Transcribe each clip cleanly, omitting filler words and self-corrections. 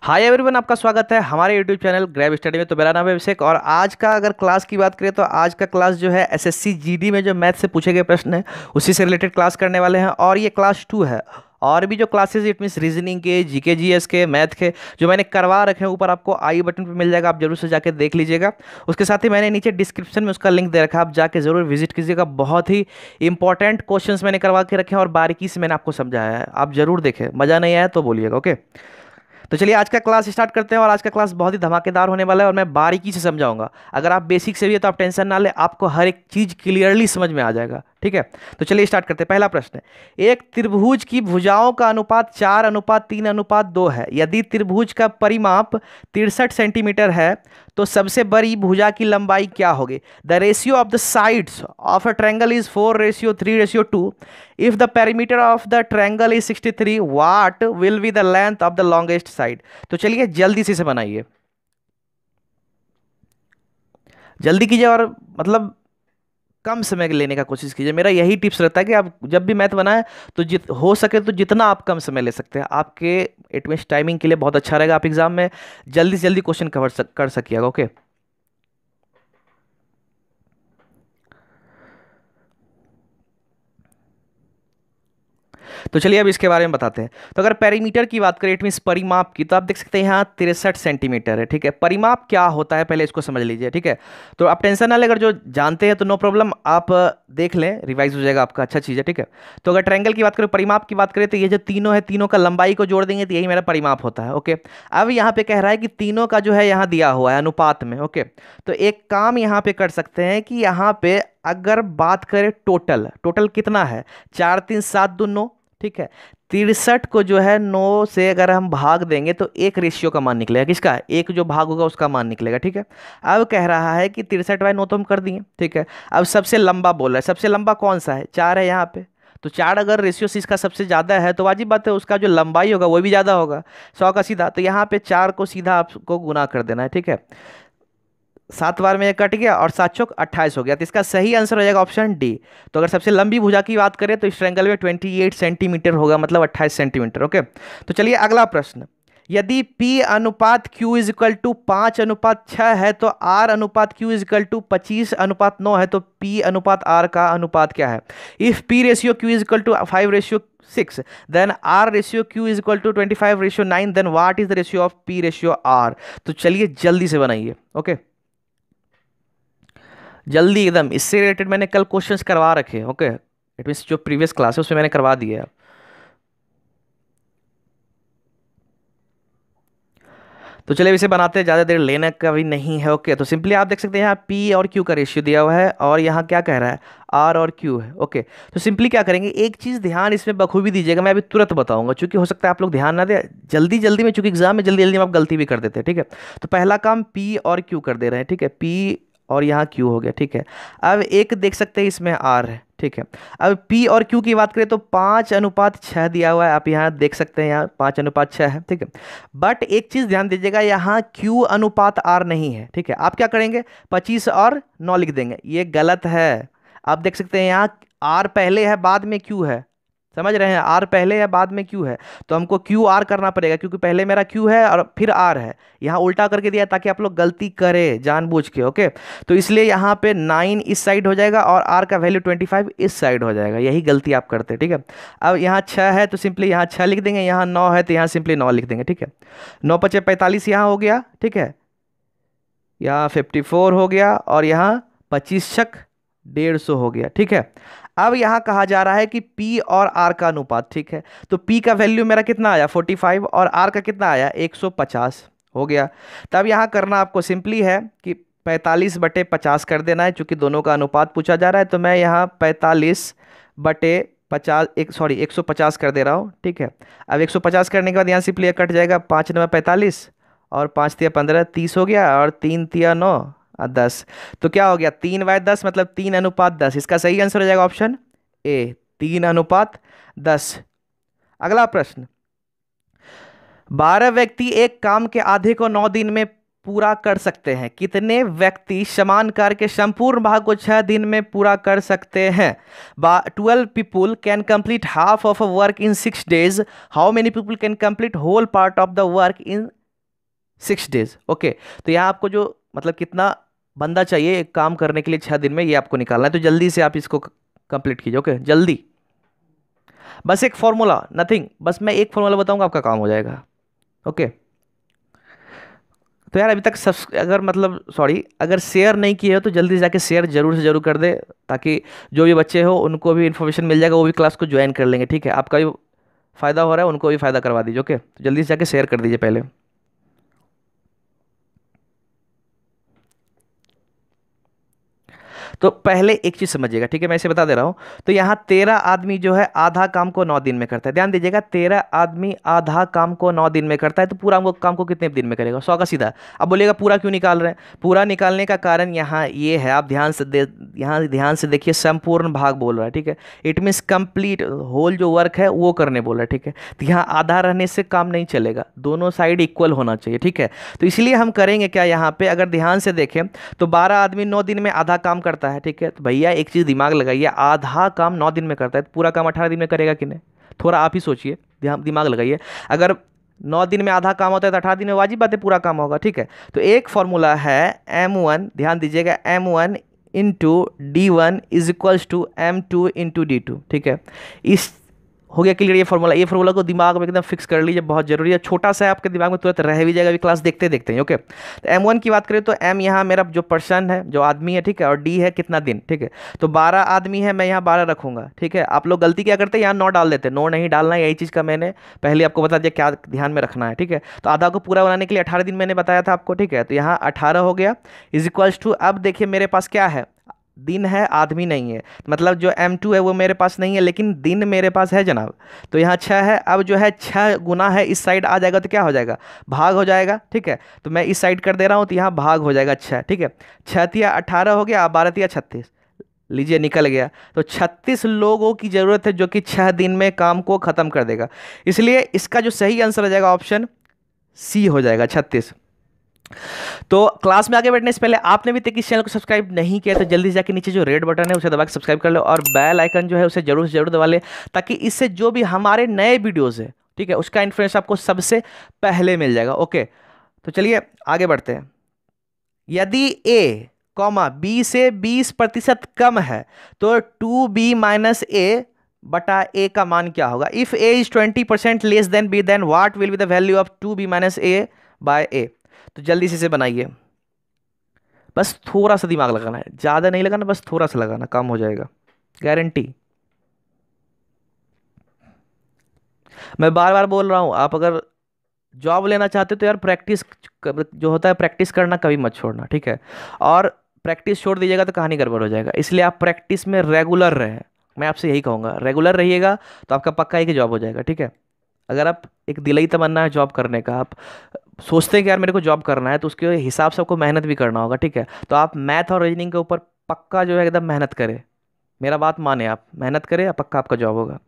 Hi everyone, आपका स्वागत है हमारे यूट्यूब चैनल ग्रैब स्टडी में। तो मेरा नाम है अभिषेक और आज का अगर क्लास की बात करें तो आज का क्लास जो है एसएससी जीडी में जो मैथ से पूछे गए प्रश्न है उसी से रिलेटेड क्लास करने वाले हैं। और ये क्लास 2 है। और भी जो क्लासेस इट मीन्स रीजनिंग के, जीके जीएस के, मैथ के जो मैंने करवा रखे हैं ऊपर आपको आई बटन पे मिल जाएगा, आप जरूर से जाके देख लीजिएगा। उसके साथ ही मैंने नीचे डिस्क्रिप्शन में उसका लिंक दे रखा है, आप जाके जरूर विजिट कीजिएगा। बहुत ही इंपॉर्टेंट क्वेश्चंस मैंने करवा के रखे हैं और बारीकी से मैंने आपको समझाया है, आप जरूर देखें। मज़ा नहीं आया तो बोलिएगा, ओके। तो चलिए आज का क्लास स्टार्ट करते हैं और आज का क्लास बहुत ही धमाकेदार होने वाला है और मैं बारीकी से समझाऊंगा। अगर आप बेसिक से भी है तो आप टेंशन ना लें, आपको हर एक चीज़ क्लियरली समझ में आ जाएगा, ठीक है। तो चलिए स्टार्ट करते हैं। पहला प्रश्न है, एक त्रिभुज की भुजाओं का अनुपात 4:3:2 है। यदि त्रिभुज का परिमाप 63 सेंटीमीटर है तो सबसे बड़ी भुजा की लंबाई क्या होगी? The ratio of the sides of a triangle is 4:3:2। If the perimeter of the triangle is 63, what will be the length of the longest side? तो चलिए जल्दी से इसे बनाइए, जल्दी कीजिए और मतलब कम समय लेने का कोशिश कीजिए। मेरा यही टिप्स रहता है कि आप जब भी मैथ बनाएं तो जित हो सके तो जितना आप कम समय ले सकते हैं, आपके इट मीन्स टाइमिंग के लिए बहुत अच्छा रहेगा। आप एग्जाम में जल्दी से जल्दी क्वेश्चन कर सकिएगा, ओके। तो चलिए अब इसके बारे में बताते हैं। तो अगर पेरीमीटर की बात करें इट मीन्स परिमाप की, तो आप देख सकते हैं यहाँ 63 सेंटीमीटर है, ठीक है। परिमाप क्या होता है पहले इसको समझ लीजिए, ठीक है। तो आप टेंशन ना लें, अगर जो जानते हैं तो नो प्रॉब्लम, आप देख लें, रिवाइज हो जाएगा आपका, अच्छा चीज़ है, ठीक है। तो अगर ट्रायंगल की बात करें, परिमाप की बात करें, तो ये जो तीनों है, तीनों का लंबाई को जोड़ देंगे तो यही मेरा परिमाप होता है, ओके। अब यहाँ पे कह रहा है कि तीनों का जो है यहाँ दिया हुआ है अनुपात में, ओके। तो एक काम यहाँ पे कर सकते हैं कि यहाँ पे अगर बात करें टोटल, टोटल कितना है? 4 3 7 2 9, ठीक है। 63 को जो है 9 से अगर हम भाग देंगे तो एक रेशियो का मान निकलेगा। किसका? एक जो भाग होगा उसका मान निकलेगा, ठीक है। अब कह रहा है कि 63/9 तो हम कर दिए, ठीक है। अब सबसे लंबा बोल रहा है, सबसे लंबा कौन सा है? 4 है यहाँ पे। तो 4 अगर रेशियो से इसका सबसे ज़्यादा है तो वाजिब बात है उसका जो लंबाई होगा वो भी ज़्यादा होगा, 100 का सीधा। तो यहाँ पे 4 को सीधा आपको गुना कर देना है, ठीक है। 7 बार में ये कट गया और 7 चौक 28 हो गया। तो इसका सही आंसर हो जाएगा ऑप्शन डी। तो अगर सबसे लंबी भुजा की बात करें तो इस ट्रायंगल में 28 सेंटीमीटर होगा, मतलब 28 सेंटीमीटर, ओके। तो चलिए अगला प्रश्न, यदि P अनुपात Q इज इक्वल टू 5:6 है तो R अनुपात Q इज इक्वल टू 25:9 है, तो P अनुपात R का अनुपात क्या है? If P ratio Q is equal to 5:6, then R ratio Q is equal to 25:9, then what is the ratio of P ratio R? तो चलिए जल्दी से बनाइए, ओके, जल्दी एकदम। इससे रिलेटेड मैंने कल क्वेश्चंस करवा रखे हैं, ओके। इट मीन्स जो प्रीवियस क्लास है उसमें मैंने करवा दिए हैं। तो चलिए इसे बनाते हैं, ज़्यादा देर लेने का भी नहीं है, ओके। तो सिंपली आप देख सकते हैं यहाँ P और Q का रेशियो दिया हुआ है और यहाँ क्या कह रहा है? R और Q है, ओके। तो सिंपली क्या करेंगे, एक चीज़ ध्यान इसमें बखूबी दीजिएगा, मैं अभी तुरंत बताऊंगा, क्योंकि हो सकता है आप लोग ध्यान ना दें जल्दी जल्दी में, चूंकि एग्जाम में जल्दी जल्दी में आप गलती भी कर देते हैं, ठीक है। तो पहला काम P और Q कर दे रहे हैं, ठीक है। P और यहाँ Q हो गया, ठीक है। अब एक देख सकते हैं इसमें R है, ठीक है। अब P और Q की बात करें तो 5:6 दिया हुआ है, आप यहाँ देख सकते हैं, यहाँ 5:6 है, ठीक है। बट एक चीज़ ध्यान दीजिएगा, यहाँ Q अनुपात R नहीं है, ठीक है। आप क्या करेंगे? 25 और 9 लिख देंगे, ये गलत है। आप देख सकते हैं यहाँ R पहले है बाद में Q है, समझ रहे हैं? R पहले है बाद में Q है, तो हमको QR करना पड़ेगा, क्योंकि पहले मेरा Q है और फिर R है। यहाँ उल्टा करके दिया है ताकि आप लोग गलती करें जानबूझ के, ओके। तो इसलिए यहाँ पे 9 इस साइड हो जाएगा और R का वैल्यू 25 इस साइड हो जाएगा, यही गलती आप करते हैं, ठीक है। अब यहाँ 6 है तो सिंपली यहाँ 6 लिख देंगे, यहाँ 9 है तो यहाँ सिंपली 9 लिख देंगे, ठीक है। 9×5 = 45 यहाँ हो गया, ठीक है। यहाँ 54 हो गया और यहाँ 25×6 = 150 हो गया, ठीक है। अब यहाँ कहा जा रहा है कि P और R का अनुपात, ठीक है। तो P का वैल्यू मेरा कितना आया? 45 और R का कितना आया? 150 हो गया। तब यहाँ करना आपको सिंपली है कि 45/50 कर देना है, चूंकि दोनों का अनुपात पूछा जा रहा है। तो मैं यहाँ 45/50 150 कर दे रहा हूँ, ठीक है। अब 150 करने के बाद यहाँ सिंपली कट जाएगा, 5×9 = 45 और 5×3 = 15 30 हो गया और 3×3 = 9 और 10। तो क्या हो गया? 3/10 मतलब 3:10। इसका सही आंसर हो जाएगा ऑप्शन ए, 3:10। अगला प्रश्न, 12 व्यक्ति एक काम के आधे को 9 दिन में पूरा कर सकते हैं। कितने व्यक्ति समान कार्य के संपूर्ण भाग को 6 दिन में पूरा कर सकते हैं? 12 people can complete half of a work in 6 days. How many people can complete whole part of the work in 6 days। Okay, तो यहाँ आपको जो मतलब कितना बंदा चाहिए एक काम करने के लिए 6 दिन में, ये आपको निकालना है। तो जल्दी से आप इसको कंप्लीट कीजिए। ओके, जल्दी, बस एक फॉर्मूला, नथिंग, बस मैं एक फॉर्मूला बताऊंगा, आपका काम हो जाएगा। ओके, तो यार अभी तक सब अगर मतलब सॉरी अगर शेयर नहीं किए हो तो जल्दी से जाके शेयर जरूर से जरूर कर दे, ताकि जो भी बच्चे हो उनको भी इन्फॉर्मेशन मिल जाएगा, वो भी क्लास को ज्वाइन कर लेंगे। ठीक है, आपका भी फायदा हो रहा है, उनको भी फायदा करवा दीजिए। ओके, तो जल्दी से जाके शेयर कर दीजिए पहले। तो पहले एक चीज समझिएगा, ठीक है, मैं इसे बता दे रहा हूं। तो यहाँ 13 आदमी जो है आधा काम को 9 दिन में करता है। ध्यान दीजिएगा, 13 आदमी आधा काम को 9 दिन में करता है, तो पूरा वो काम को कितने दिन में करेगा? 100 का सीधा। अब बोलिएगा पूरा क्यों निकाल रहे हैं? पूरा निकालने का कारण यहाँ ये है, आप यहाँ ध्यान से देखिए, संपूर्ण भाग बोल रहा है। ठीक है, इट मीन्स कंप्लीट होल जो वर्क है वो करने बोल रहा है। ठीक है, तो यहाँ आधा रहने से काम नहीं चलेगा, दोनों साइड इक्वल होना चाहिए। ठीक है, तो इसलिए हम करेंगे क्या, यहाँ पे अगर ध्यान से देखें तो 12 आदमी 9 दिन में आधा काम करता है। ठीक है, तो भैया एक चीज़ दिमाग लगाइए, आधा काम 9 दिन में करता है तो पूरा काम 18 दिन में करेगा कि नहीं? थोड़ा आप ही सोचिए, दिमाग लगाइए। अगर 9 दिन में आधा काम होता है तो 18 दिन में वाजिब बात है पूरा काम होगा। ठीक है, तो एक फॉर्मूला है M1, ध्यान दीजिएगा, M1 into D1 is equals to M2 into D2। ठीक है, इस हो गया क्लियर? ये फॉर्मूला को दिमाग में एकदम फिक्स कर लीजिए, बहुत जरूरी है, छोटा सा है, आपके दिमाग में तुरंत रह भी जाएगा अभी क्लास देखते देखते ही। ओके, तो M1 की बात करें तो M यहाँ मेरा जो पर्सन है, जो आदमी है, ठीक है, और D है कितना दिन। ठीक है, तो 12 आदमी है, मैं यहाँ 12 रखूंगा। ठीक है, आप लोग गलती क्या करते हैं, यहाँ 9 डाल देते हैं, 9 नहीं डालना है, यही चीज़ का मैंने पहले आपको बता दिया क्या ध्यान में रखना है। ठीक है, तो आधा को पूरा बनाने के लिए 18 दिन मैंने बताया था आपको। ठीक है, तो यहाँ 18 हो गया इज इक्वल्स टू, अब देखिए मेरे पास क्या है, दिन है, आदमी नहीं है, मतलब जो M2 है वो मेरे पास नहीं है, लेकिन दिन मेरे पास है जनाब। तो यहाँ 6 है, अब जो है 6 गुना है, इस साइड आ जाएगा तो क्या हो जाएगा, भाग हो जाएगा। ठीक है, तो मैं इस साइड कर दे रहा हूँ तो यहाँ भाग हो जाएगा 6। ठीक है, 6 तिया 18 हो गया, 12 तिया 36, लीजिए निकल गया। तो 36 लोगों की ज़रूरत है जो कि 6 दिन में काम को ख़त्म कर देगा। इसलिए इसका जो सही आंसर हो जाएगा ऑप्शन C हो जाएगा, 36। तो क्लास में आगे बढ़ने से पहले आपने भी तक इस चैनल को सब्सक्राइब नहीं किया तो जल्दी से जाके नीचे जो रेड बटन है उसे दबा के सब्सक्राइब कर लो, और बेल आइकन जो है उसे जरूर से जरूर दबा ले, ताकि इससे जो भी हमारे नए वीडियोस है, ठीक है, उसका इन्फॉर्मेशन आपको सबसे पहले मिल जाएगा। ओके, तो चलिए आगे बढ़ते हैं। यदि ए कॉमा बी से 20% कम है तो 2b माइनस ए बटा ए का मान क्या होगा? If A is 20% less than B, then what will be the value of 2b minus A by A? तो जल्दी से इसे बनाइए, बस थोड़ा सा दिमाग लगाना है, ज़्यादा नहीं लगाना, बस थोड़ा सा लगाना, काम हो जाएगा, गारंटी। मैं बार बार बोल रहा हूँ, आप अगर जॉब लेना चाहते हो तो यार प्रैक्टिस जो होता है, प्रैक्टिस करना कभी मत छोड़ना। ठीक है, और प्रैक्टिस छोड़ दीजिएगा तो कहानी गड़बड़ हो जाएगा, इसलिए आप प्रैक्टिस में रेगुलर रहें। मैं आपसे यही कहूँगा, रेगुलर रहिएगा तो आपका पक्का है कि जॉब हो जाएगा। ठीक है, अगर आप एक दिली तमन्ना है जॉब करने का, आप सोचते हैं कि यार मेरे को जॉब करना है, तो उसके हिसाब से आपको मेहनत भी करना होगा। ठीक है, तो आप मैथ और रीजनिंग के ऊपर पक्का जो है एकदम मेहनत करें, मेरा बात माने, आप मेहनत करें, आप पक्का आपका जॉब होगा।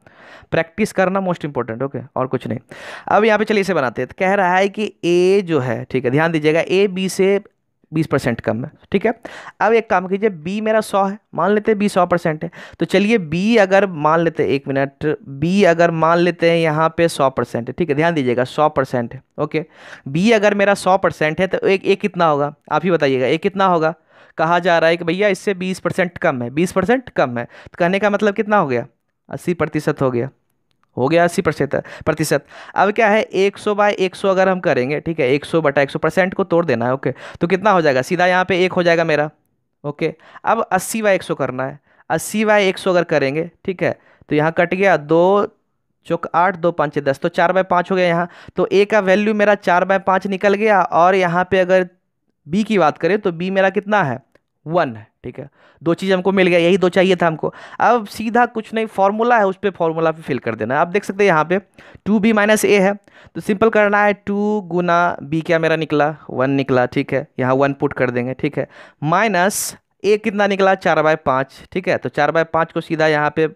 प्रैक्टिस करना मोस्ट इंपॉर्टेंट। ओके, और कुछ नहीं। अब यहाँ पे चलिए इसे बनाते हैं। तो कह रहा है कि ए जो है, ठीक है, ध्यान दीजिएगा, ए बी से 20% कम है। ठीक है, अब एक काम कीजिए, बी मेरा 100 है, मान लेते हैं बी 100% है, तो चलिए बी अगर मान लेते हैं, 1 मिनट, बी अगर मान लेते हैं यहाँ पे 100% है। ठीक है, ध्यान दीजिएगा 100% है। ओके, बी अगर मेरा 100% है तो एक कितना होगा, आप ही बताइएगा, एक कितना होगा? कहा जा रहा है कि भैया इससे 20% कम है, 20% कम है, तो कहने का मतलब कितना हो गया? 80% हो गया, हो गया 80%। अब क्या है, 100 बाय 100 अगर हम करेंगे, ठीक है, 100 बटा 100% को तोड़ देना है। ओके, तो कितना हो जाएगा? सीधा यहाँ पे 1 हो जाएगा मेरा। ओके, अब 80 बाय 100 करना है, 80 बाय 100 अगर करेंगे, ठीक है, तो यहाँ कट गया, 2 चौक 8, 2 5 10, तो 4 बाय 5 हो गया यहाँ। तो ए का वैल्यू मेरा 4 बाय 5 निकल गया, और यहाँ पे अगर बी की बात करें तो बी मेरा कितना है? 1 है। ठीक है, दो चीज़ हमको मिल गया, यही दो चाहिए था हमको। अब सीधा कुछ नहीं, फॉर्मूला है, उस पर फॉर्मूला पे फिल कर देना है। आप देख सकते हैं यहाँ पे 2b माइनस ए है, तो सिंपल करना है, 2 गुना बी क्या मेरा निकला? 1 निकला। ठीक है, यहाँ 1 पुट कर देंगे। ठीक है, माइनस ए कितना निकला? 4 बाय 5। ठीक है, तो 4 बाय 5 को सीधा यहाँ पे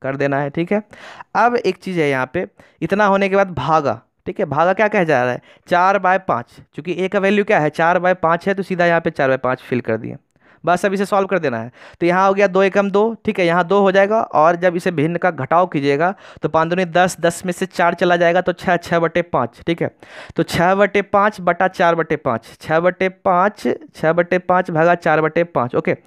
कर देना है। ठीक है, अब एक चीज़ है यहाँ पे, इतना होने के बाद भागा। ठीक है, भागा क्या कह जा रहा है? 4 बाय 5, चूंकि ए का वैल्यू क्या है? 4 बाय 5 है, तो सीधा यहाँ पे 4 बाय 5 फिल कर दिए। बस अब इसे सॉल्व कर देना है। तो यहाँ हो गया 2 एकम 2, ठीक है, यहाँ 2 हो जाएगा, और जब इसे भिन्न का घटाव कीजिएगा तो 5 दूनी 10, 10 में से 4 चला जाएगा तो 6, 6/5, ठीक है। तो 6/5 बटा 4/5, 6/5, 6/5 भागा 4/5, ओके।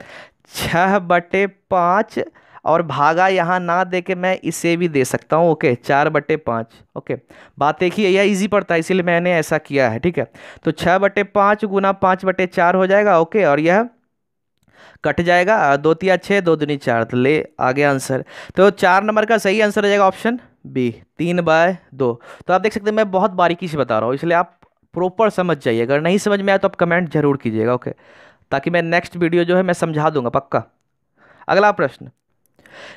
6/5 और भागा यहाँ ना दे के मैं इसे भी दे सकता हूँ, ओके, 4/5, ओके। बात एक ही है, यह इजी पड़ता है इसीलिए मैंने ऐसा किया है, ठीक है। तो 6/5 गुना 5/4 हो जाएगा, ओके, और यह कट जाएगा, 2 तिया 6, 2 दूनी 4, तो ले आ गया आंसर। तो 4 नंबर का सही आंसर हो जाएगा ऑप्शन बी, 3/2। तो आप देख सकते हैं मैं बहुत बारीकी से बता रहा हूँ, इसलिए आप प्रॉपर समझ जाइए। अगर नहीं समझ में आया तो आप कमेंट जरूर कीजिएगा, ओके, ताकि मैं नेक्स्ट वीडियो जो है मैं समझा दूंगा पक्का। अगला प्रश्न,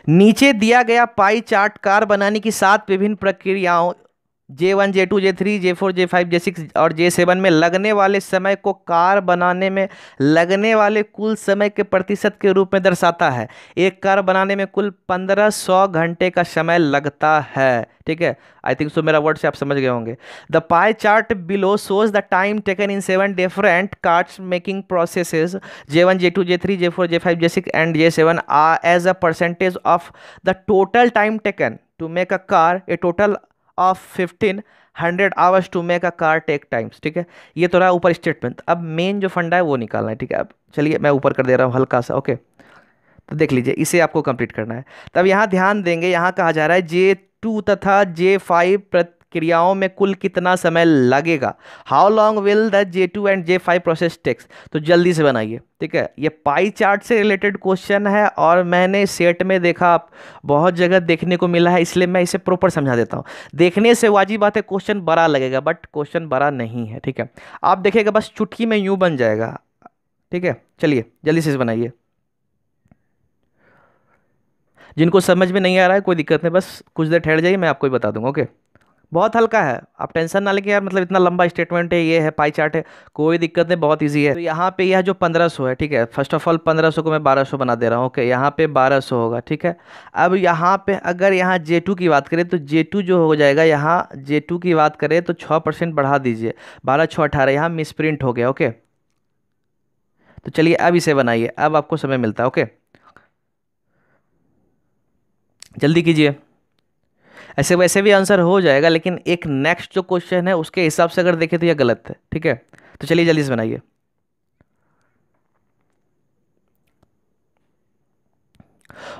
नीचे दिया गया पाई चार्ट कार बनाने की 7 विभिन्न प्रक्रियाओं J1, J2, J3, J4, J5, J6 और J7 में लगने वाले समय को कार बनाने में लगने वाले कुल समय के प्रतिशत के रूप में दर्शाता है। एक कार बनाने में कुल 1500 घंटे का समय लगता है, ठीक है। आई थिंक सो मेरा वर्ड से आप समझ गए होंगे। The pie chart below shows the time taken in 7 different cards making processes J1, J2, J3, J4, J5, J6 and J7 as a percentage of the total time taken to make a car, a total of 1500 hours to make a car take times, ठीक है। ये तो रहा ऊपर statement. अब main जो फंडा है वो निकालना है, ठीक है। अब चलिए मैं ऊपर कर दे रहा हूँ हल्का सा, ओके। तो देख लीजिए इसे आपको कंप्लीट करना है। तब यहाँ ध्यान देंगे, यहाँ कहा जा रहा है J2 तथा J5 प्रक्रियाओं में कुल कितना समय लगेगा। How long will the J2 and J5 process takes. तो जल्दी से बनाइए, ठीक है। ये पाई चार्ट से रिलेटेड क्वेश्चन है और मैंने सेट में देखा, आप बहुत जगह देखने को मिला है, इसलिए मैं इसे प्रॉपर समझा देता हूँ। देखने से वाजिब बात है क्वेश्चन बड़ा लगेगा, बट क्वेश्चन बड़ा नहीं है, ठीक है। आप देखिएगा बस चुटकी में यूं बन जाएगा, ठीक है। चलिए जल्दी से इसे बनाइए। जिनको समझ में नहीं आ रहा है कोई दिक्कत नहीं, बस कुछ देर ठहर जाइए, मैं आपको ही बता दूंगा, ओके। बहुत हल्का है, आप टेंशन ना लेके यार, मतलब इतना लंबा स्टेटमेंट है, ये है पाई चार्ट है, कोई दिक्कत नहीं, बहुत इजी है। तो यहाँ पे यह जो 1500 है, ठीक है, फर्स्ट ऑफ ऑल 1500 को मैं 1200 बना दे रहा हूँ, ओके। यहाँ पे 1200 होगा, ठीक है। अब यहाँ पे अगर यहाँ J2 की बात करें तो J2 जो हो जाएगा, यहाँ J2 की बात करें तो 6% बढ़ा दीजिए, 12 6 18, यहाँ मिसप्रिंट हो गया, ओके। तो चलिए अब इसे बनाइए, अब आपको समय मिलता है, ओके। जल्दी कीजिए, ऐसे वैसे भी आंसर हो जाएगा, लेकिन एक नेक्स्ट जो क्वेश्चन है उसके हिसाब से अगर देखें तो यह गलत है, ठीक है। तो चलिए जल्दी से बनाइए।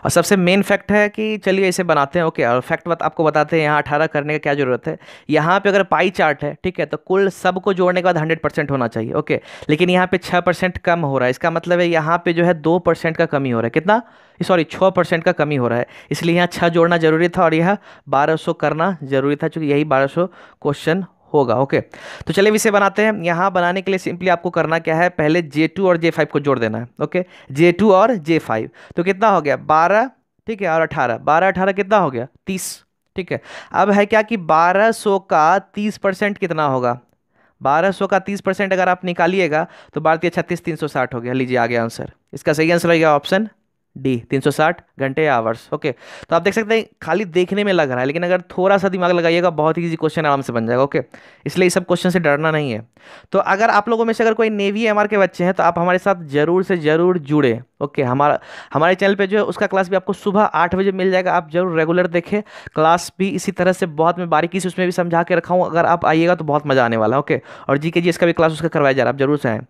और सबसे मेन फैक्ट है कि चलिए इसे बनाते हैं, ओके। और फैक्ट आपको बताते हैं, यहाँ 18 करने का क्या जरूरत है। यहाँ पे अगर पाई चार्ट है, ठीक है, तो कुल सबको जोड़ने के बाद 100% होना चाहिए, ओके। लेकिन यहाँ पे 6% कम हो रहा है, इसका मतलब है यहाँ पे जो है 2% का कमी हो रहा है। कितना, सॉरी 6% का कमी हो रहा है, इसलिए यहाँ 6 जोड़ना जरूरी था और यह 1200 करना जरूरी था, क्योंकि यही 1200 क्वेश्चन होगा, ओके। तो चलिए इसे बनाते हैं। यहाँ बनाने के लिए सिंपली आपको करना क्या है, पहले J2 और J5 को जोड़ देना है, ओके। J2 और J5 तो कितना हो गया 12, ठीक है, और 18, 12 18 कितना हो गया 30, ठीक है। अब है क्या कि 1200 का 30% कितना होगा, 1200 का 30% अगर आप निकालिएगा तो 12 36 360 हो गया। लीजिए आ गया आंसर, इसका सही आंसर हो गया ऑप्शन डी, 360 घंटे या आवर्स, ओके। तो आप देख सकते हैं खाली देखने में लग रहा है, लेकिन अगर थोड़ा सा दिमाग लगाइएगा बहुत इजी क्वेश्चन आराम से बन जाएगा, ओके। इसलिए इस सब क्वेश्चन से डरना नहीं है। तो अगर आप लोगों में से अगर कोई नेवी एमआर के बच्चे हैं तो आप हमारे साथ जरूर से जरूर जुड़े, ओके। हमारे चैनल पे जो है उसका क्लास भी आपको सुबह 8 बजे मिल जाएगा, आप जरूर रेगुलर देखें। क्लास भी इसी तरह से बहुत मैं बारीकी से उसमें भी समझा के रखा हूँ, अगर आप आइएगा तो बहुत मज़ा आने वाला है, ओके। और जीके जी इसका भी क्लास उसका करवाया जा रहा है, आप जरूर से आएँ।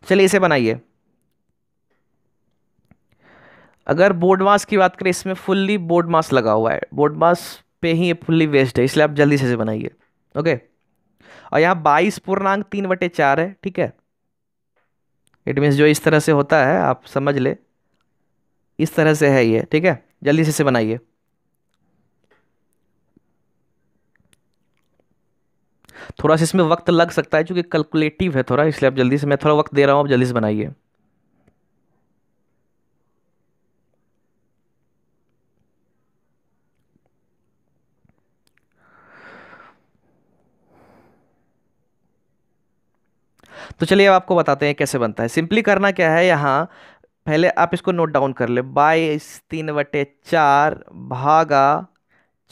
चलिए इसे बनाइए। अगर बोर्ड मास की बात करें, इसमें फुल्ली बोर्ड मास लगा हुआ है, बोर्ड मास पे ही ये फुल्ली वेस्ट है, इसलिए आप जल्दी से इसे बनाइए, ओके। और यहाँ 22.3/4 है, ठीक है। इट मीन्स जो इस तरह से होता है आप समझ ले, इस तरह से है ये, ठीक है। जल्दी से इसे बनाइए। थोड़ा सा इसमें वक्त लग सकता है क्योंकि कैलकुलेटिव है थोड़ा, इसलिए आप जल्दी से, मैं थोड़ा वक्त दे रहा हूँ, आप जल्दी से बनाइए। तो चलिए अब आपको बताते हैं कैसे बनता है। सिंपली करना क्या है, यहाँ पहले आप इसको नोट डाउन कर ले, 22/3/4 भागा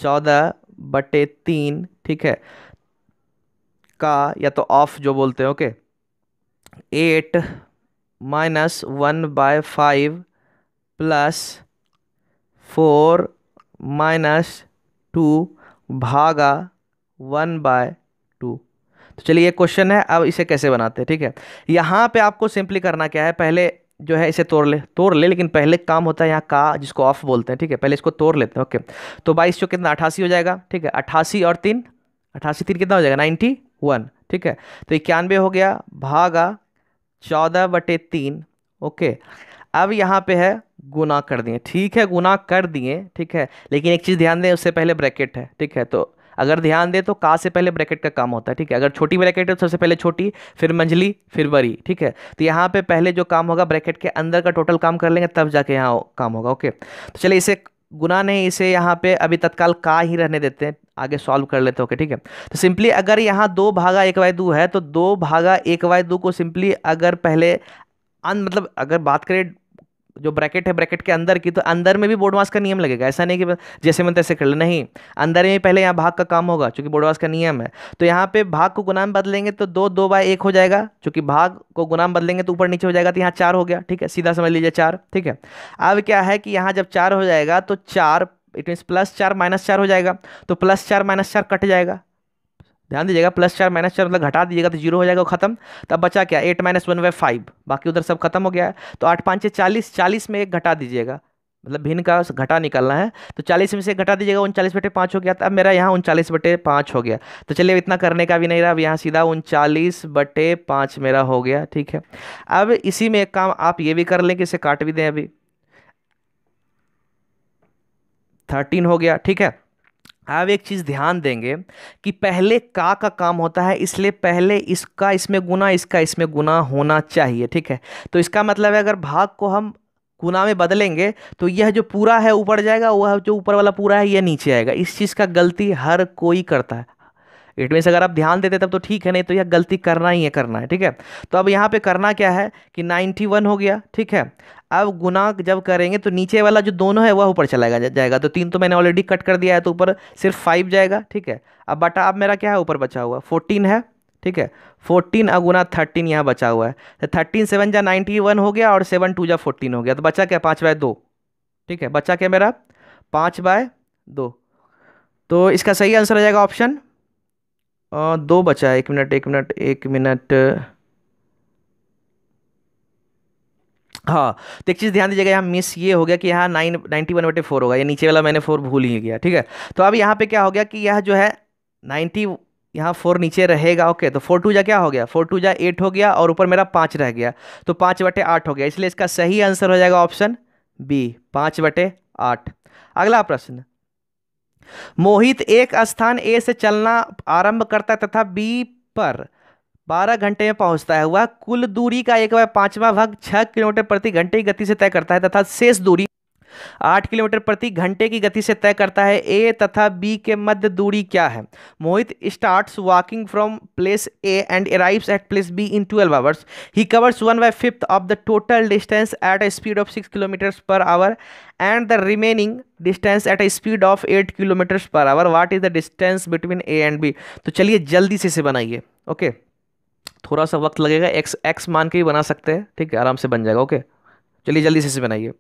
14/3, ठीक है, का या तो ऑफ जो बोलते हैं, ओके, 8 -1/5 +4 - 2 भागा 1/2। तो चलिए ये क्वेश्चन है, अब इसे कैसे बनाते हैं। ठीक है, यहाँ पे आपको सिंपली करना क्या है, पहले जो है इसे तोड़ ले, लेकिन पहले काम होता है यहाँ का, जिसको ऑफ बोलते हैं। ठीक है, पहले इसको तोड़ लेते हैं। ओके, तो 22 चौ कितना 88 हो जाएगा। ठीक है, 88 और 3, 88 3 कितना हो जाएगा 91। ठीक है, तो 91 हो गया भागा 14/3। ओके, अब यहाँ पे है गुना कर दिए। ठीक है, गुना कर दिए। ठीक है, लेकिन एक चीज़ ध्यान दें, उससे पहले ब्रैकेट है। ठीक है, तो अगर ध्यान दें तो का से पहले ब्रैकेट का काम होता है। ठीक है, अगर छोटी ब्रैकेट है तो सबसे पहले छोटी, फिर मंझली, फिर बड़ी। ठीक है, तो यहाँ पे पहले जो काम होगा ब्रैकेट के अंदर का टोटल काम कर लेंगे, तब जाके यहाँ काम होगा। ओके, तो चलिए इसे गुना नहीं, इसे यहाँ पे अभी तत्काल का ही रहने देते हैं, आगे सॉल्व कर लेते हैं। ओके, ठीक है, तो सिंपली अगर यहाँ 2/1/2 है, तो 2/1/2 को सिंपली अगर पहले मतलब अगर बात करें जो ब्रैकेट है ब्रैकेट के अंदर की, तो अंदर में भी बोर्डमास का नियम लगेगा। ऐसा नहीं कि जैसे मन तैसे कर ले, नहीं, अंदर में पहले यहाँ भाग का काम होगा, क्योंकि बोर्डमास का नियम है। तो यहाँ पे भाग को गुना में बदलेंगे तो 2/1 हो जाएगा, क्योंकि भाग को गुना में बदलेंगे तो ऊपर नीचे हो जाएगा, तो यहाँ 4 हो गया। ठीक है, सीधा समझ लीजिए 4। ठीक है, अब क्या है कि यहाँ जब 4 हो जाएगा तो 4 इट मीन +4 -4 हो जाएगा, तो +4 -4 कट जाएगा। ध्यान दीजिएगा, +4 -4 मतलब घटा दीजिएगा तो 0 हो जाएगा, वो खत्म। तब बचा क्या 8 - 1/5, बाकी उधर सब खत्म हो गया है। तो 8 5 40, 40 में एक घटा दीजिएगा, मतलब भिन्न का घटा निकालना है, तो 40 में से एक घटा दीजिएगा, 39/5 हो गया। तो अब मेरा यहाँ 39/5 हो गया। तो चलिए इतना करने का भी नहीं रहा, अब यहाँ सीधा 39/5 मेरा हो गया। ठीक है, अब इसी में एक काम आप ये भी कर लें कि इसे काट भी दें, अभी 13 हो गया। ठीक है, अब एक चीज ध्यान देंगे कि पहले का काम होता है, इसलिए पहले इसका इसमें गुना, इसका इसमें गुना होना चाहिए। ठीक है, तो इसका मतलब है अगर भाग को हम गुना में बदलेंगे तो यह जो पूरा है ऊपर जाएगा, वह जो ऊपर वाला पूरा है यह नीचे आएगा। इस चीज का गलती हर कोई करता है। इट मीन्स अगर आप ध्यान देते तब तो ठीक है, नहीं तो यह गलती करना ही है, करना है। ठीक है, तो अब यहाँ पे करना क्या है कि 91 हो गया। ठीक है, अब गुना जब करेंगे तो नीचे वाला जो दोनों है वह ऊपर चला जाएगा, तो 3 तो मैंने ऑलरेडी कट कर दिया है, तो ऊपर सिर्फ 5 जाएगा। ठीक है, अब बटा अब मेरा क्या है ऊपर बचा हुआ 14 है। ठीक है, 14 गुना 13 यहाँ बचा हुआ है, तो 13 7 जा 91 हो गया, और 7 2 जा 14 हो गया, तो बचा क्या 5/2। ठीक है, बचा क्या मेरा 5/2। तो इसका सही आंसर हो जाएगा ऑप्शन 2 बचा है। 1 मिनट हाँ, तो एक चीज़ ध्यान दीजिएगा, यहाँ मिस ये हो गया कि यहाँ 91/4 होगा, ये नीचे वाला मैंने 4 भूल ही गया। ठीक है, तो अब यहाँ पे क्या हो गया कि यह जो है 90, यहाँ 4 नीचे रहेगा। ओके, तो 4 2 जा क्या हो गया 4 2 जा 8 हो गया, और ऊपर मेरा 5 रह गया, तो 5/8 हो गया, इसलिए इसका सही आंसर हो जाएगा ऑप्शन बी 5/8। अगला प्रश्न, मोहित एक स्थान ए से चलना आरंभ करता है तथा बी पर 12 घंटे में पहुंचता है। वह कुल दूरी का 1/5वां भाग 6 किलोमीटर प्रति घंटे की गति से तय करता है तथा शेष दूरी 8 किलोमीटर प्रति घंटे की गति से तय करता है। ए तथा बी के मध्य दूरी क्या है? Mohit starts walking from place A and arrives at place B in 12 hours. He covers 1/5 of the total distance at a speed of 6 kilometers per hour and the remaining distance at a speed of 8 kilometers per hour. What is the distance between A and B? तो चलिए जल्दी से इसे बनाइए. Okay, थोड़ा सा वक्त लगेगा, एक्स एक्स मान के ही बना सकते हैं, ठीक है, आराम से बन जाएगा. ओके, चलिए जल्दी से इसे बनाइए.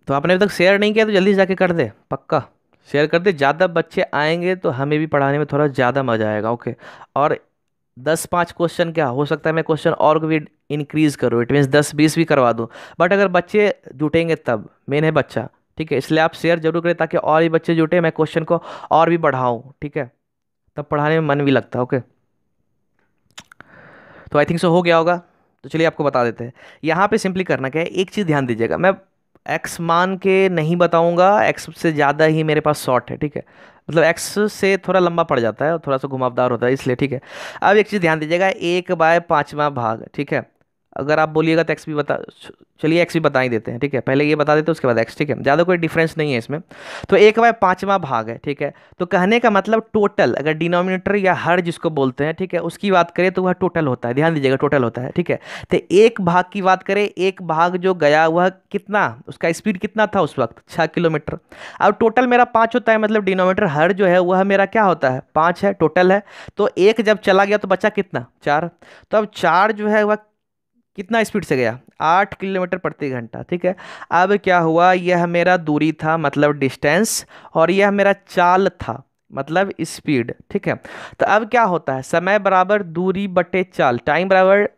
तो आपने अभी तक शेयर नहीं किया तो जल्दी से जाके कर दे, पक्का शेयर कर दे. ज़्यादा बच्चे आएंगे तो हमें भी पढ़ाने में थोड़ा ज़्यादा मज़ा आएगा. ओके, और 10-5 क्वेश्चन क्या हो सकता है, मैं क्वेश्चन और भी इंक्रीज करूँ, इट मीन्स 10-20 भी करवा दूँ, बट अगर बच्चे जुटेंगे तब. मेन है बच्चा, ठीक है, इसलिए आप शेयर जरूर करें ताकि और भी बच्चे जुटे, मैं क्वेश्चन को और भी बढ़ाऊँ, ठीक है, तब पढ़ाने में मन भी लगता है. ओके, तो आई थिंक सो हो गया होगा. तो चलिए आपको बता देते हैं. यहाँ पे सिंपली करना क्या है, एक चीज़ ध्यान दीजिएगा, मैं एक्स मान के नहीं बताऊंगा, एक्स से ज़्यादा ही मेरे पास शॉर्ट है, ठीक है, मतलब एक्स से थोड़ा लंबा पड़ जाता है और थोड़ा सा घुमावदार होता है, इसलिए. ठीक है, अब एक चीज़ ध्यान दीजिएगा, 1/5वां भाग, ठीक है, अगर आप बोलिएगा तो एक्स भी बता, चलिए एक्स भी बता ही देते हैं, ठीक है, पहले ये बता देते हैं उसके बाद एक्स, ठीक है, ज़्यादा कोई डिफरेंस नहीं है इसमें। तो 1/5वां भाग है, ठीक है। तो कहने का मतलब टोटल, अगर डिनोमिनेटर या हर जिसको बोलते हैं, ठीक है, उसकी बात करें तो वह टोटल होता है, ध्यान दीजिएगा, टोटल होता है, ठीक है। तो एक भाग की बात करें, एक भाग जो गया वह कितना, उसका स्पीड कितना था उस वक्त, 6 किलोमीटर। अब टोटल मेरा 5 होता है, मतलब डिनोमिनेटर हर जो है वह मेरा क्या होता है, 5 है, टोटल है। तो एक जब चला गया तो बचा कितना, 4। तो अब 4 जो है वह कितना स्पीड से गया, 8 किलोमीटर प्रति घंटा, ठीक है। अब क्या हुआ, यह मेरा दूरी था मतलब डिस्टेंस, और यह मेरा चाल था मतलब स्पीड, ठीक है। तो अब क्या होता है, समय बराबर दूरी बटे चाल, टाइम बराबर,